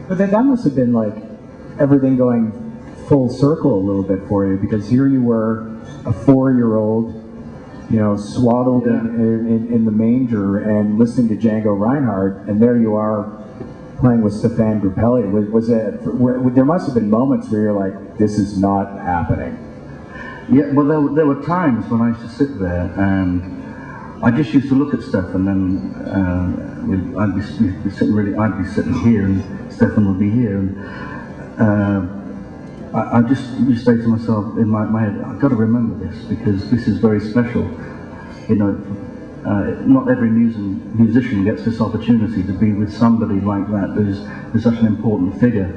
But that must have been like everything going full circle a little bit for you, because here you were, a 4-year-old, you know, swaddled in the manger and listening to Django Reinhardt, and there you are playing with Stephane Grappelli. There must have been moments where you're like, this is not happening. Yeah, well, there were times when I used to sit there and I just used to look at Steph, and then I'd be sitting here and Stephane would be here, and I just used to say to myself in my head, I've got to remember this, because this is very special. You know, not every musician gets this opportunity to be with somebody like that who's such an important figure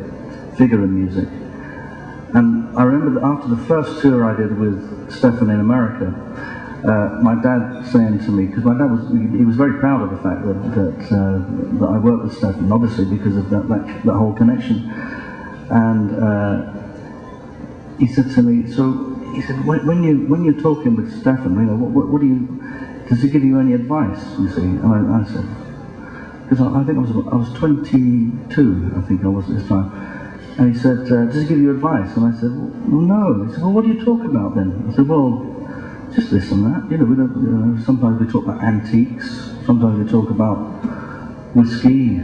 in music. And I remember that after the first tour I did with Stephane in America, my dad saying to me, because my dad was very proud of the fact that I worked with Stephane, obviously because of that whole connection. And he said to me, he said, when you're talking with Stephane, you know, what do you, does he give you any advice? You see, and I said, because I think I was 22, I think I was at this time. And he said, does he give you advice? And I said, well, no. He said, well, what do you talk about then? I said, well, just this and that. You know, we don't, sometimes we talk about antiques. Sometimes we talk about whiskey.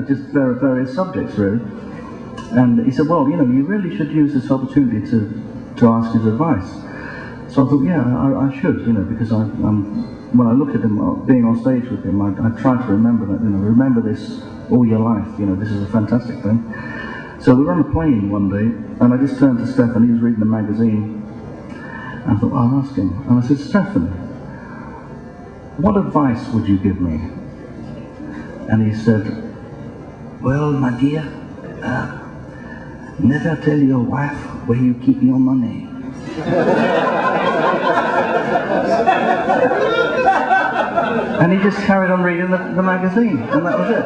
Just various subjects really. And he said, well, you know, you really should use this opportunity to ask his advice. So I thought, yeah, I should, you know, because when I look at him, being on stage with him, I try to remember that, you know, remember this all your life, you know, this is a fantastic thing. So we were on a plane one day, and I just turned to Stephane, he was reading a magazine, and I thought, I'll ask him. And I said, Stephane, what advice would you give me? And he said, well, my dear, never tell your wife where you keep your money. And he just carried on reading the magazine, and that was it.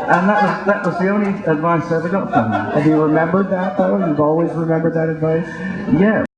And that was the only advice I ever got from him. Have you remembered that though? You've always remembered that advice? Yeah.